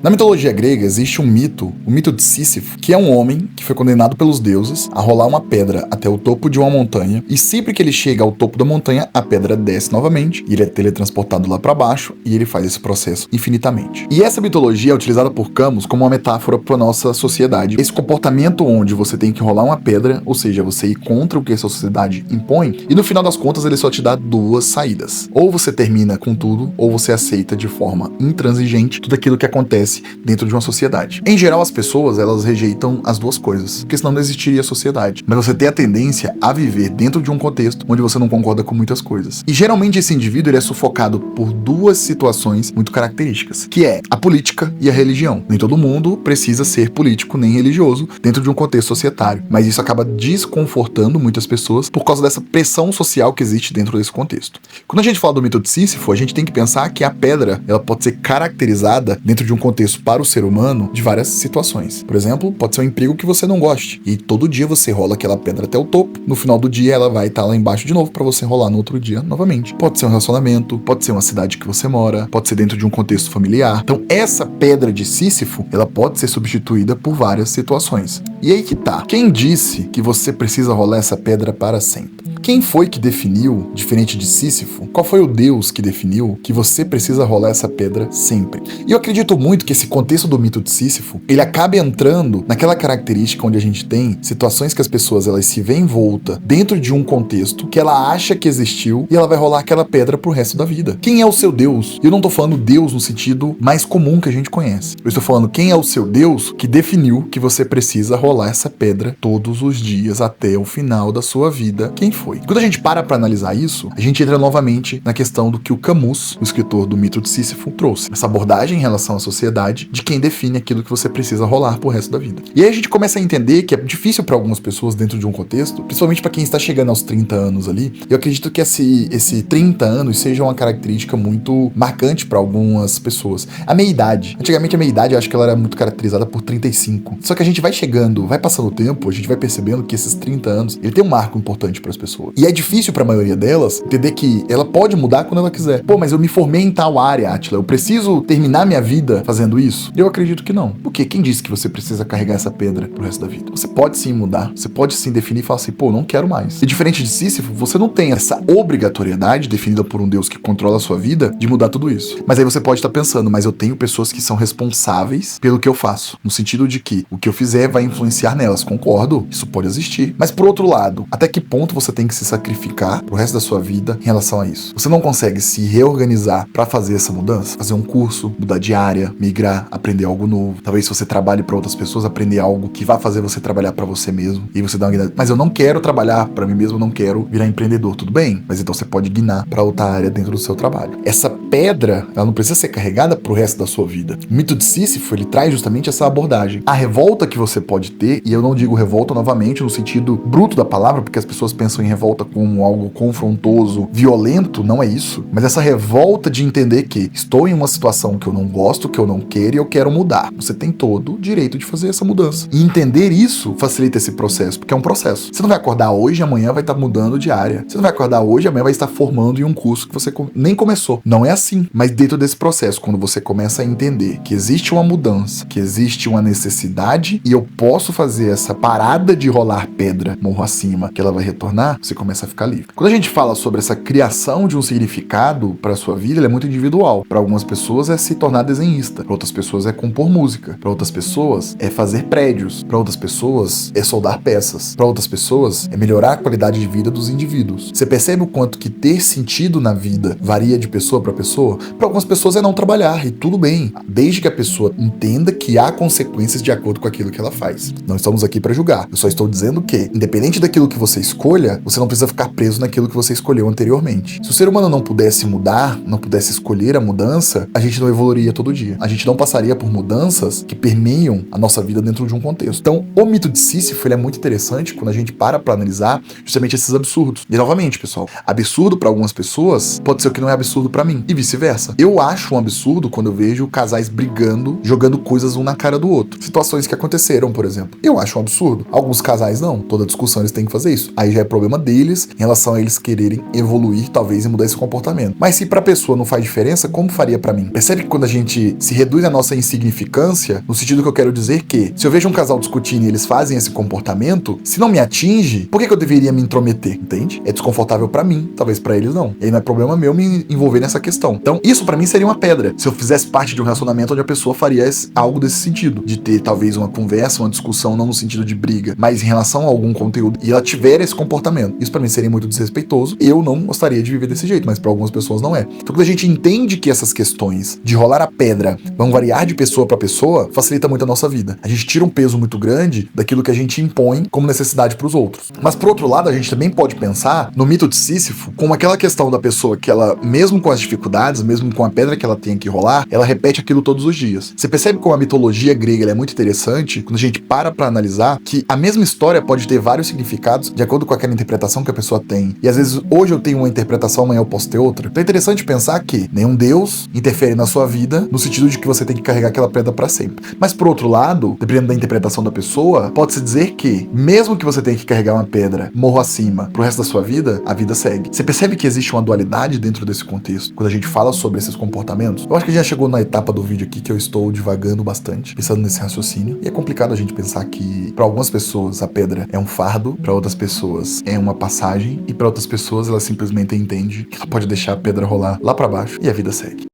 Na mitologia grega existe um mito, o mito de Sísifo, que é um homem que foi condenado pelos deuses a rolar uma pedra até o topo de uma montanha, e sempre que ele chega ao topo da montanha, a pedra desce novamente, e ele é teletransportado lá para baixo, e ele faz esse processo infinitamente. E essa mitologia é utilizada por Camus como uma metáfora para nossa sociedade. Esse comportamento onde você tem que rolar uma pedra, ou seja, você ir contra o que a sociedade impõe, e no final das contas ele só te dá duas saídas. Ou você termina com tudo, ou você aceita de forma intransigente tudo aquilo que acontece dentro de uma sociedade. Em geral, as pessoas, elas rejeitam as duas coisas, porque senão não existiria sociedade. Mas você tem a tendência a viver dentro de um contexto onde você não concorda com muitas coisas. E geralmente esse indivíduo ele é sufocado por duas situações muito características, que é a política e a religião. Nem todo mundo precisa ser político nem religioso dentro de um contexto societário, mas isso acaba desconfortando muitas pessoas por causa dessa pressão social que existe dentro desse contexto. Quando a gente fala do mito de Sísifo, a gente tem que pensar que a pedra, ela pode ser caracterizada dentro de um contexto para o ser humano de várias situações. Por exemplo, pode ser um emprego que você não goste e todo dia você rola aquela pedra até o topo, no final do dia ela vai estar lá embaixo de novo para você rolar no outro dia novamente. Pode ser um relacionamento, pode ser uma cidade que você mora, pode ser dentro de um contexto familiar. Então essa pedra de Sísifo, ela pode ser substituída por várias situações. E aí que tá. Quem disse que você precisa rolar essa pedra para sempre? Quem foi que definiu, diferente de Sísifo, qual foi o Deus que definiu que você precisa rolar essa pedra sempre? E eu acredito muito que esse contexto do mito de Sísifo, ele acaba entrando naquela característica onde a gente tem situações que as pessoas elas se veem envolta dentro de um contexto que ela acha que existiu e ela vai rolar aquela pedra pro resto da vida. Quem é o seu Deus? Eu não tô falando Deus no sentido mais comum que a gente conhece. Eu estou falando quem é o seu Deus que definiu que você precisa rolar essa pedra todos os dias até o final da sua vida. Quem foi? Quando a gente para analisar isso, a gente entra novamente na questão do que o Camus, o escritor do mito de Sísifo, trouxe. Essa abordagem em relação à sociedade de quem define aquilo que você precisa rolar pro resto da vida. E aí a gente começa a entender que é difícil para algumas pessoas dentro de um contexto, principalmente para quem está chegando aos 30 anos ali. Eu acredito que esse 30 anos seja uma característica muito marcante para algumas pessoas. A meia-idade. Antigamente a meia-idade eu acho que ela era muito caracterizada por 35. Só que a gente vai chegando, vai passando o tempo, a gente vai percebendo que esses 30 anos, ele tem um marco importante para as pessoas. E é difícil para a maioria delas entender que ela pode mudar quando ela quiser. Pô, mas eu me formei em tal área, Átila, eu preciso terminar minha vida fazendo isso? Eu acredito que não. Porque quem disse que você precisa carregar essa pedra pro resto da vida? Você pode sim mudar, você pode sim definir e falar assim, pô, não quero mais. E diferente de Sísifo, você não tem essa obrigatoriedade definida por um Deus que controla a sua vida de mudar tudo isso. Mas aí você pode estar pensando, mas eu tenho pessoas que são responsáveis pelo que eu faço. No sentido de que o que eu fizer vai influenciar nelas. Concordo, isso pode existir. Mas por outro lado, até que ponto você tem que se sacrificar pro resto da sua vida em relação a isso? Você não consegue se reorganizar para fazer essa mudança? Fazer um curso, mudar de área, migrar, aprender algo novo. Talvez você trabalhe para outras pessoas, aprender algo que vai fazer você trabalhar para você mesmo. E você dá uma guinada. Mas eu não quero trabalhar para mim mesmo, eu não quero virar empreendedor. Tudo bem? Mas então você pode guinar para outra área dentro do seu trabalho. Essa pedra, ela não precisa ser carregada pro resto da sua vida. O mito de Sísifo, ele traz justamente essa abordagem. A revolta que você pode ter, e eu não digo revolta novamente no sentido bruto da palavra, porque as pessoas pensam em revolta como algo confrontoso, violento, não é isso. Mas essa revolta de entender que estou em uma situação que eu não gosto, que eu não quero e eu quero mudar. Você tem todo o direito de fazer essa mudança. E entender isso facilita esse processo, porque é um processo. Você não vai acordar hoje e amanhã vai estar mudando de área. Você não vai acordar hoje e amanhã vai estar formando em um curso que você nem começou. Não é assim. Mas dentro desse processo, quando você começa a entender que existe uma mudança, que existe uma necessidade e eu posso fazer essa parada de rolar pedra morro acima, que ela vai retornar, você começa a ficar livre. Quando a gente fala sobre essa criação de um significado para a sua vida, ele é muito individual. Para algumas pessoas é se tornar desenhista, para outras pessoas é compor música, para outras pessoas é fazer prédios, para outras pessoas é soldar peças, para outras pessoas é melhorar a qualidade de vida dos indivíduos. Você percebe o quanto que ter sentido na vida varia de pessoa para pessoa? Para algumas pessoas é não trabalhar, e tudo bem, desde que a pessoa entenda que há consequências de acordo com aquilo que ela faz. Não estamos aqui para julgar, eu só estou dizendo que, independente daquilo que você escolha, você não precisa ficar preso naquilo que você escolheu anteriormente. Se o ser humano não pudesse mudar, não pudesse escolher a mudança, a gente não evoluiria todo dia. A gente não passaria por mudanças que permeiam a nossa vida dentro de um contexto. Então, o mito de Sísifo, ele é muito interessante quando a gente para analisar justamente esses absurdos. E novamente, pessoal, absurdo para algumas pessoas pode ser o que não é absurdo para mim, e vice-versa. Eu acho um absurdo quando eu vejo casais brigando, jogando coisas um na cara do outro. Situações que aconteceram, por exemplo. Eu acho um absurdo. Alguns casais não. Toda discussão eles têm que fazer isso. Aí já é problema deles em relação a eles quererem evoluir, talvez, e mudar esse comportamento. Mas se pra pessoa não faz diferença, como faria pra mim? Percebe que quando a gente se reduz à nossa insignificância, no sentido que eu quero dizer que, se eu vejo um casal discutindo e eles fazem esse comportamento, se não me atinge, por que eu deveria me intrometer? Entende? É desconfortável pra mim, talvez pra eles não. E aí não é problema meu me envolver nessa questão. Então, isso pra mim seria uma pedra. Se eu fizesse parte de um relacionamento onde a pessoa faria algo desse sentido, de ter talvez uma conversa, uma discussão, não no sentido de briga, mas em relação a algum conteúdo, e ela tiver esse comportamento. Isso pra mim seria muito desrespeitoso. Eu não gostaria de viver desse jeito, mas pra algumas pessoas não é. Então, quando a gente entende que essas questões de rolar a pedra vão variar de pessoa pra pessoa, facilita muito a nossa vida. A gente tira um peso muito grande daquilo que a gente impõe como necessidade pros outros. Mas por outro lado, a gente também pode pensar no mito de Sísifo como aquela questão da pessoa que ela, mesmo com as dificuldades, mesmo com a pedra que ela tem que rolar, ela repete aquilo todos os dias. Você percebe como a mitologia grega é muito interessante quando a gente para pra analisar que a mesma história pode ter vários significados de acordo com aquela interpretação que a pessoa tem. E às vezes hoje eu tenho uma interpretação, amanhã eu posso ter outra. Então é interessante pensar que nenhum deus interfere na sua vida no sentido de que você tem que carregar aquela pedra pra sempre. Mas por outro lado, dependendo da interpretação da pessoa, pode-se dizer que, mesmo que você tenha que carregar uma pedra morro acima pro resto da sua vida, a vida segue. Você percebe que existe uma dualidade dentro desse contexto, quando a gente fala sobre esses comportamentos? Eu acho que já chegou na etapa do vídeo aqui que eu estou divagando bastante, pensando nesse raciocínio, e é complicado a gente pensar que, para algumas pessoas, a pedra é um fardo, para outras pessoas é uma passagem, e para outras pessoas ela simplesmente entende que ela pode deixar a pedra rolar lá para baixo e a vida segue.